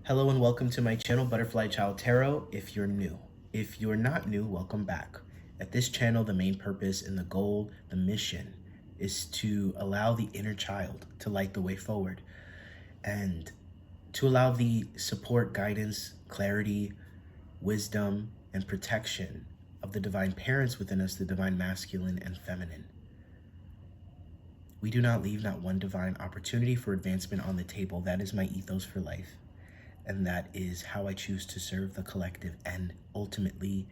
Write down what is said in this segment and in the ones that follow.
Hello and welcome to my channel, Butterfly Child Tarot, if you're new. If you're not new, welcome back. At this channel, the main purpose and the goal, the mission, is to allow the inner child to light the way forward and to allow the support, guidance, clarity, wisdom, and protection of the divine parents within us, the divine masculine and feminine. We do not leave not one divine opportunity for advancement on the table. That is my ethos for life. And that is how I choose to serve the collective and ultimately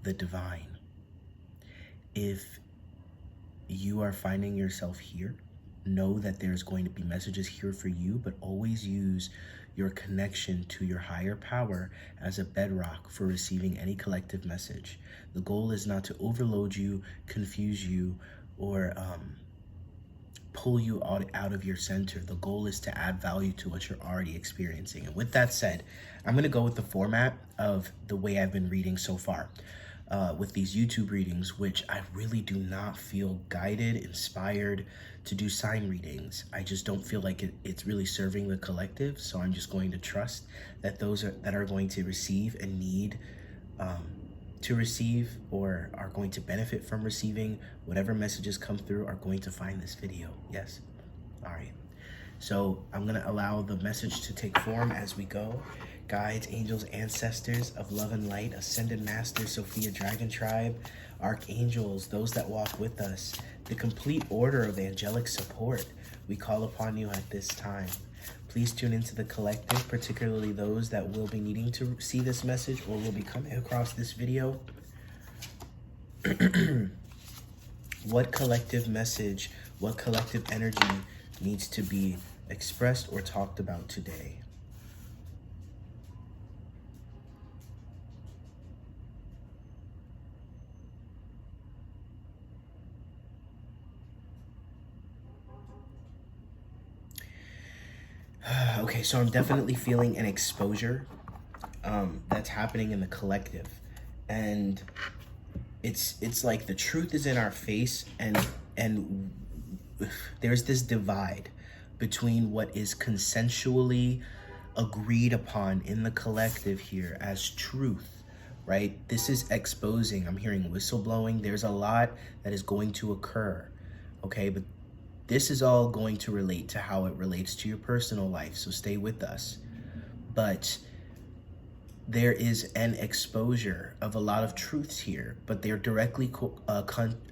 the divine. If you are finding yourself here, know that there's going to be messages here for you, but always use your connection to your higher power as a bedrock for receiving any collective message. The goal is not to overload you, confuse you, or pull you out of your center. The goal is to add value to what you're already experiencing. And with that said, I'm going to go with the format of the way I've been reading so far with these YouTube readings, which I really do not feel guided, inspired to do sign readings. I just don't feel like it's really serving the collective. So I'm just going to trust that those that are going to receive and need to receive or are going to benefit from receiving whatever messages come through are going to find this video. Yes. All right. So I'm going to allow the message to take form as we go. Guides, angels, ancestors of love and light, ascended masters, Sophia Dragon Tribe, archangels, those that walk with us, the complete order of angelic support, we call upon you at this time. Please tune into the collective, particularly those that will be needing to see this message or will be coming across this video. What collective message, what collective energy needs to be expressed or talked about today? Okay, so I'm definitely feeling an exposure that's happening in the collective, and it's like the truth is in our face, and there's this divide between what is consensually agreed upon in the collective here as truth, right? This is exposing. I'm hearing whistleblowing. There's a lot that is going to occur, okay? But this is all going to relate to how it relates to your personal life, so stay with us. But there is an exposure of a lot of truths here, but they're directly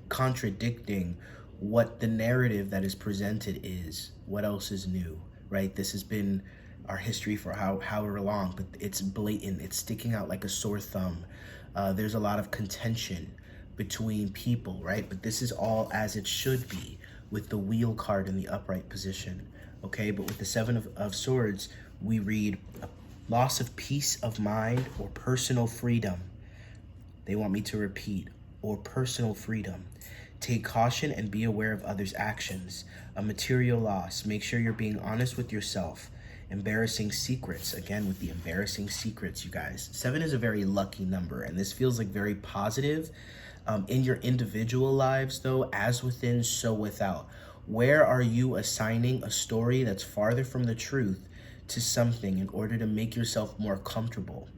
contradicting what the narrative that is presented is. What else is new, right? This has been our history for however long, but it's blatant. It's sticking out like a sore thumb. There's a lot of contention between people, right? But this is all as it should be, with the wheel card in the upright position, okay? But with the Seven of Swords, we read loss of peace of mind or personal freedom. They want me to repeat, or personal freedom. Take caution and be aware of others' actions. A material loss. Make sure you're being honest with yourself. Embarrassing secrets. Again, with the embarrassing secrets, you guys. 7 is a very lucky number, and this feels like very positive. In your individual lives, though, as within, so without. Where are you assigning a story that's farther from the truth to something in order to make yourself more comfortable?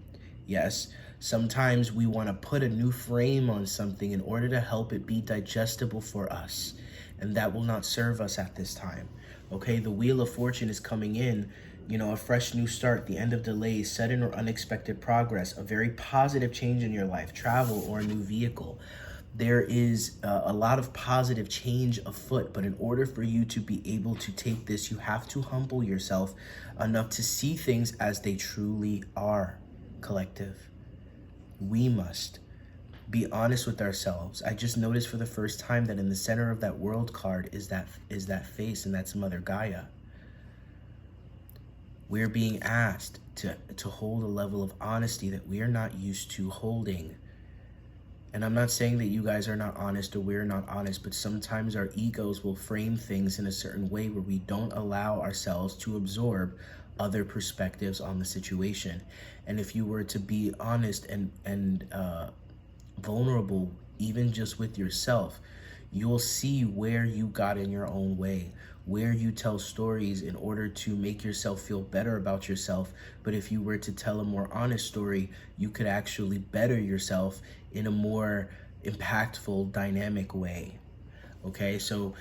Yes, sometimes we want to put a new frame on something in order to help it be digestible for us, and that will not serve us at this time. Okay, the Wheel of Fortune is coming in. You know, a fresh new start, the end of delays, sudden or unexpected progress, a very positive change in your life, travel or a new vehicle. There is a lot of positive change afoot, but in order for you to be able to take this, you have to humble yourself enough to see things as they truly are, collective. We must be honest with ourselves. I just noticed for the first time that in the center of that world card is that face, and that's Mother Gaia. We're being asked to hold a level of honesty that we are not used to holding. And I'm not saying that you guys are not honest or we're not honest, but sometimes our egos will frame things in a certain way where we don't allow ourselves to absorb other perspectives on the situation. And if you were to be honest and vulnerable, even just with yourself, you'll see where you got in your own way, where you tell stories in order to make yourself feel better about yourself. But if you were to tell a more honest story, you could actually better yourself in a more impactful, dynamic way. Okay, so,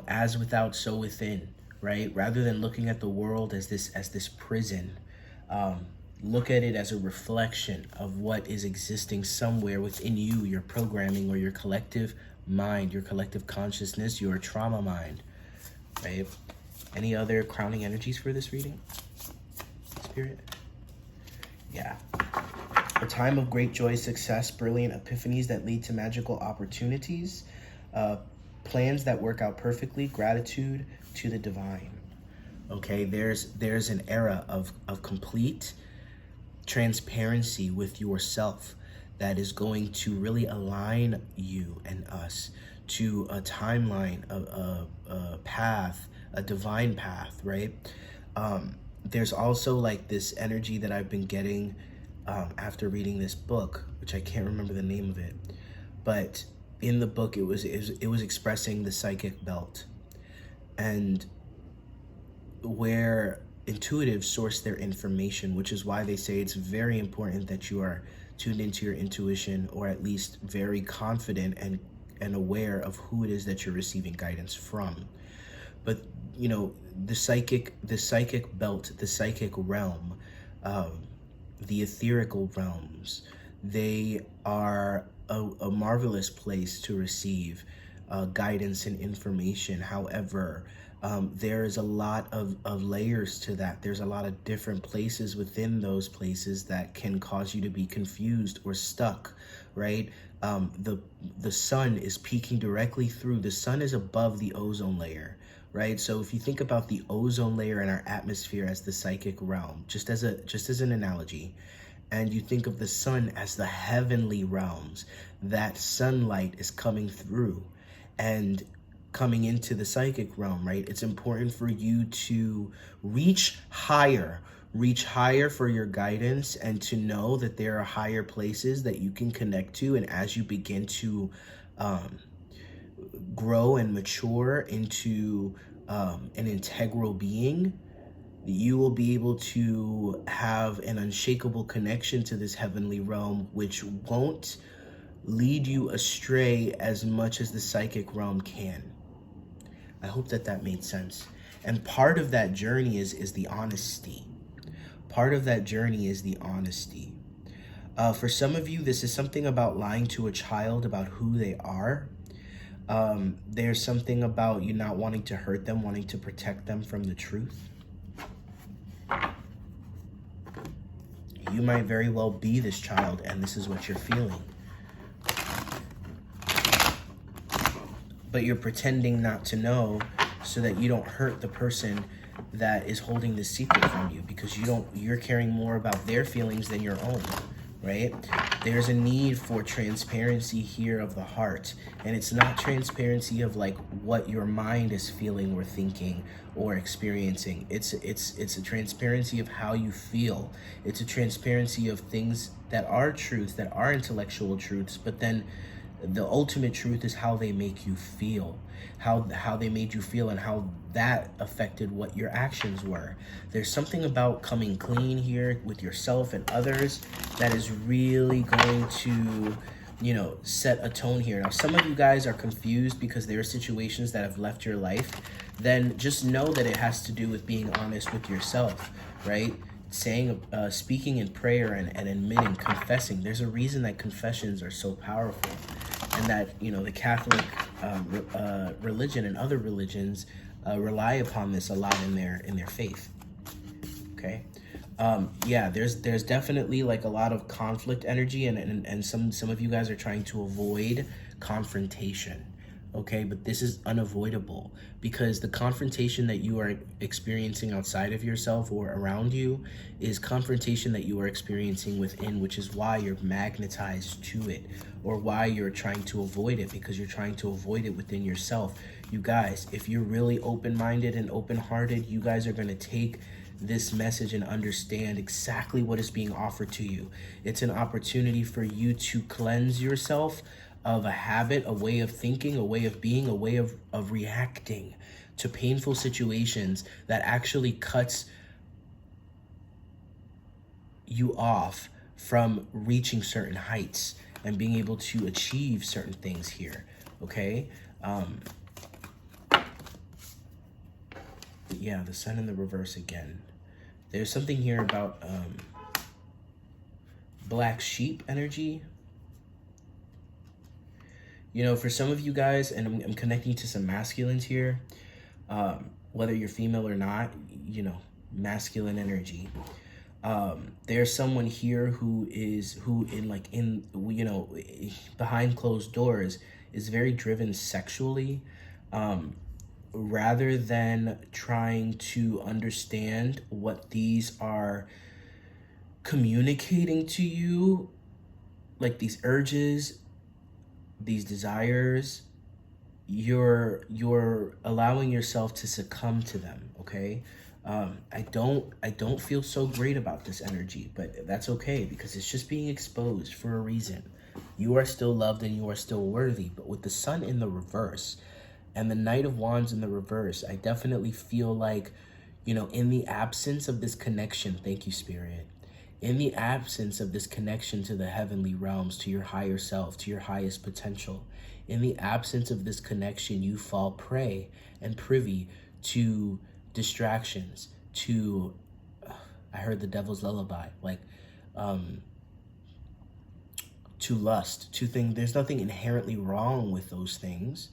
as without, so within, right? Rather than looking at the world as this prison, look at it as a reflection of what is existing somewhere within you, your programming or your collective mind, your collective consciousness, your trauma mind, right? Any other crowning energies for this reading, Spirit? Yeah. A time of great joy, success, brilliant epiphanies that lead to magical opportunities, plans that work out perfectly, gratitude to the divine. Okay, there's an era of complete transparency with yourself that is going to really align you and us to a timeline, a path, a divine path, right? There's also like this energy that I've been getting after reading this book, which I can't remember the name of it, but in the book it was expressing the psychic belt and where intuitives source their information, which is why they say it's very important that you are tuned into your intuition, or at least very confident and aware of who it is that you're receiving guidance from. But the psychic belt, the psychic realm, the etherical realms, they are a marvelous place to receive guidance and information. However, there is a lot of layers to that. There's a lot of different places within those places that can cause you to be confused or stuck, right? The sun is peeking directly through. The sun is above the ozone layer, right? So if you think about the ozone layer in our atmosphere as the psychic realm, just as an analogy, and you think of the sun as the heavenly realms, that sunlight is coming through and coming into the psychic realm, right? It's important for you to reach higher for your guidance, and to know that there are higher places that you can connect to. And as you begin to grow and mature into an integral being, you will be able to have an unshakable connection to this heavenly realm, which won't lead you astray as much as the psychic realm can. I hope that made sense. And part of that journey is the honesty. Part of that journey is the honesty. For some of you, this is something about lying to a child about who they are. There's something about you not wanting to hurt them, wanting to protect them from the truth. You might very well be this child, and this is what you're feeling. But you're pretending not to know so that you don't hurt the person that is holding this secret from you, because you're caring more about their feelings than your own, right? There's a need for transparency here of the heart, and it's not transparency of like what your mind is feeling or thinking or experiencing. It's a transparency of how you feel. It's a transparency of things that are truths, that are intellectual truths, but then the ultimate truth is how they make you feel, how they made you feel, and how that affected what your actions were. There's something about coming clean here with yourself and others that is really going to, set a tone here. Now, some of you guys are confused because there are situations that have left your life. Then just know that it has to do with being honest with yourself, right? Speaking in prayer and admitting, confessing. There's a reason that confessions are so powerful, and that the Catholic religion and other religions rely upon this a lot in their faith. Okay, there's definitely like a lot of conflict energy, and some of you guys are trying to avoid confrontation. Okay, but this is unavoidable, because the confrontation that you are experiencing outside of yourself or around you is confrontation that you are experiencing within, which is why you're magnetized to it, or why you're trying to avoid it, because you're trying to avoid it within yourself. You guys, if you're really open-minded and open-hearted, you guys are going to take this message and understand exactly what is being offered to you. It's an opportunity for you to cleanse yourself of a habit, a way of thinking, a way of being, a way of reacting to painful situations that actually cuts you off from reaching certain heights and being able to achieve certain things here, okay? Yeah, the sun in the reverse again. There's something here about black sheep energy. You know, for some of you guys, and I'm connecting to some masculines here, whether you're female or not, you know, masculine energy. There's someone here who behind closed doors is very driven sexually, rather than trying to understand what these are communicating to you, like these urges, these desires. You're allowing yourself to succumb to them, okay? I don't feel so great about this energy, but that's okay, because it's just being exposed for a reason. You are still loved and you are still worthy. But with the sun in the reverse and the Knight of Wands in the reverse, I definitely feel like, you know, in the absence of this connection, thank you, Spirit, in the absence of this connection to the heavenly realms, to your higher self, to your highest potential, in the absence of this connection, you fall prey and privy to distractions, to, I heard the devil's lullaby, like, to lust, to things. There's nothing inherently wrong with those things,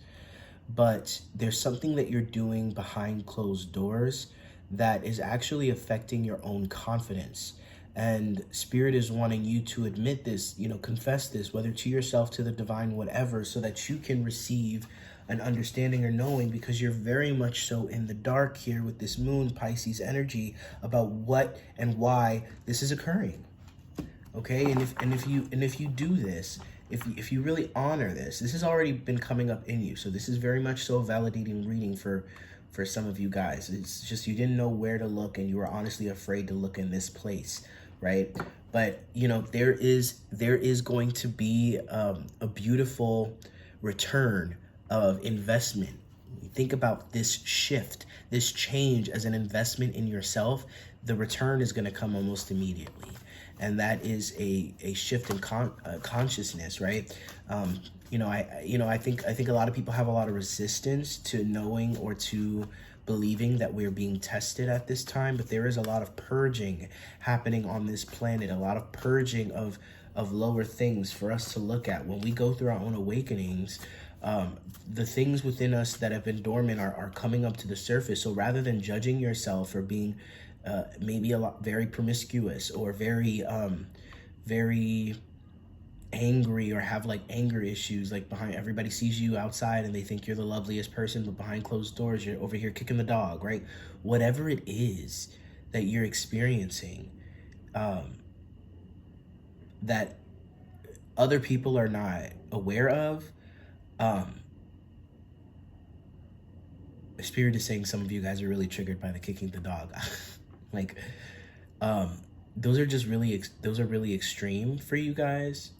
but there's something that you're doing behind closed doors that is actually affecting your own confidence. And Spirit is wanting you to admit this, you know, confess this, whether to yourself, to the divine, whatever, so that you can receive an understanding or knowing, because you're very much so in the dark here with this moon Pisces energy about what and why this is occurring. Okay, and if you do this, if you really honor this has already been coming up in you. So this is very much so a validating reading for some of you guys. It's just you didn't know where to look, and you were honestly afraid to look in this place, right? But you know, there is going to be a beautiful return of investment. Think about this shift, this change as an investment in yourself. The return is going to come almost immediately. And that is a shift in consciousness, right? I think a lot of people have a lot of resistance to knowing or to believing that we're being tested at this time, but there is a lot of purging happening on this planet, a lot of purging of lower things for us to look at. When we go through our own awakenings, the things within us that have been dormant are coming up to the surface. So rather than judging yourself for being maybe very promiscuous or very angry, or have like anger issues, like behind, everybody sees you outside and they think you're the loveliest person, but behind closed doors you're over here kicking the dog, right? Whatever it is that you're experiencing, that other people are not aware of, Spirit is saying some of you guys are really triggered by the kicking the dog. Like, those are really extreme for you guys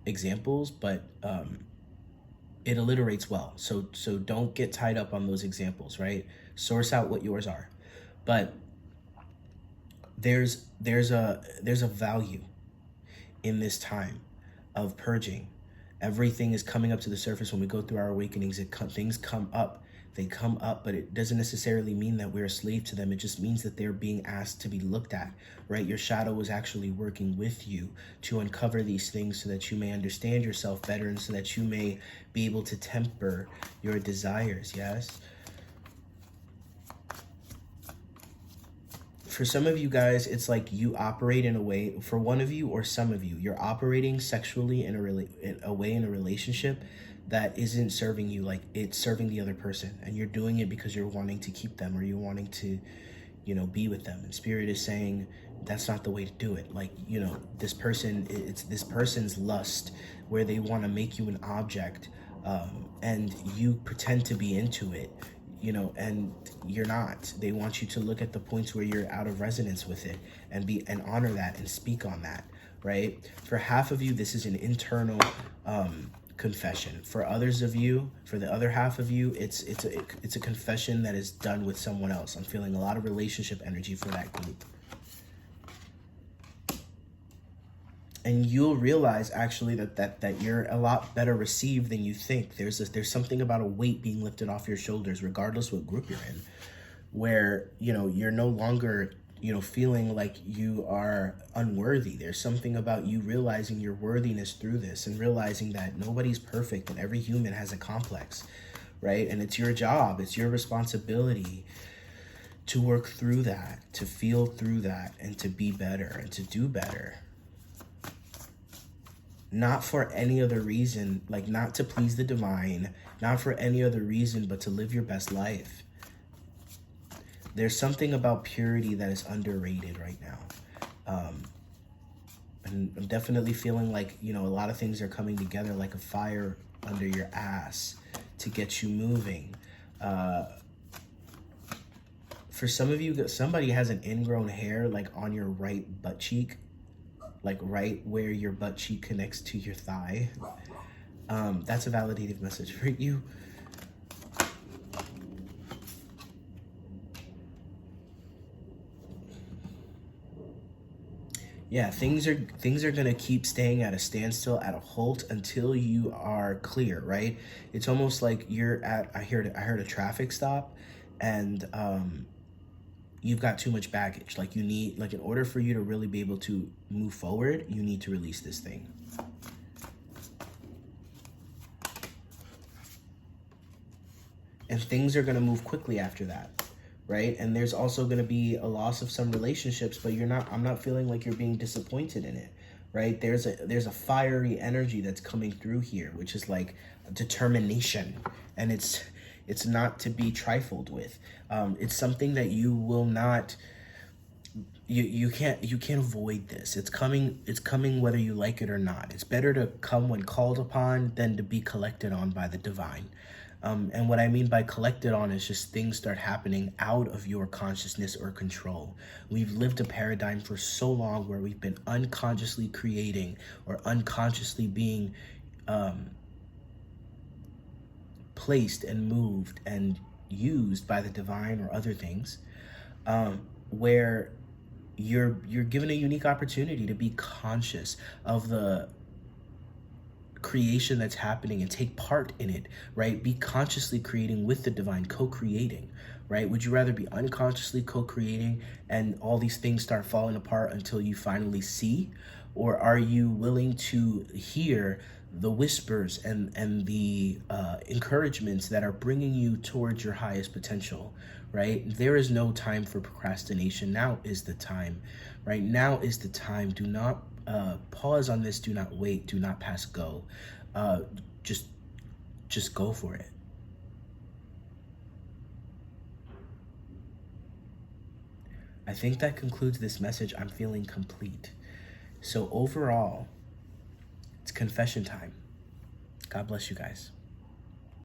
examples, but it alliterates well. So don't get tied up on those examples, right? Source out what yours are. But there's a value in this time of purging. Everything is coming up to the surface when we go through our awakenings. Things come up. They come up, but it doesn't necessarily mean that we're a slave to them. It just means that they're being asked to be looked at, right? Your shadow is actually working with you to uncover these things so that you may understand yourself better, and so that you may be able to temper your desires, yes? For some of you guys, it's like you operate in a way, for one of you or some of you, you're operating sexually in a way in a relationship that isn't serving you, like it's serving the other person, and you're doing it because you're wanting to keep them, or you're wanting to, you know, be with them. And Spirit is saying that's not the way to do it. Like, you know, it's this person's lust where they want to make you an object, and you pretend to be into it, you know, and you're not. They want you to look at the points where you're out of resonance with it and honor that and speak on that, right? For half of you, this is an internal confession. For others of you, for the other half of you, it's a confession that is done with someone else. I'm feeling a lot of relationship energy for that group. And you'll realize actually that you're a lot better received than you think. There's something about a weight being lifted off your shoulders, regardless what group you're in, where, you know, you're no longer, you know, feeling like you are unworthy. There's something about you realizing your worthiness through this and realizing that nobody's perfect and every human has a complex, right? And it's your job, it's your responsibility to work through that, to feel through that, and to be better and to do better. Not for any other reason, like not to please the divine, not for any other reason, but to live your best life. There's something about purity that is underrated right now. And I'm definitely feeling like, you know, a lot of things are coming together like a fire under your ass to get you moving. For some of you, somebody has an ingrown hair like on your right butt cheek, like right where your butt cheek connects to your thigh. That's a validative message for you. Yeah, things are gonna keep staying at a standstill, at a halt, until you are clear, right? It's almost like you're at, I heard a traffic stop, and you've got too much baggage. Like you need, like in order for you to really be able to move forward, you need to release this thing. And things are gonna move quickly after that. Right? And there's also going to be a loss of some relationships, but I'm not feeling like you're being disappointed in it, right? There's a fiery energy that's coming through here, which is like determination, and it's not to be trifled with. It's something that you will not, you can't avoid this. It's coming whether you like it or not. It's better to come when called upon than to be collected on by the divine. And what I mean by collected on is just things start happening out of your consciousness or control. We've lived a paradigm for so long where we've been unconsciously creating or unconsciously being placed and moved and used by the divine or other things, where you're given a unique opportunity to be conscious of the creation that's happening and take part in it, right? Be consciously creating with the divine, co-creating, right? Would you rather be unconsciously co-creating and all these things start falling apart until you finally see? Or are you willing to hear the whispers and the encouragements that are bringing you towards your highest potential, right? There is no time for procrastination. Now is the time, right? Now is the time. Do not pause on this. Do not wait. Do not pass go. Just go for it. I think that concludes this message. I'm feeling complete. So overall, it's confession time. God bless you guys.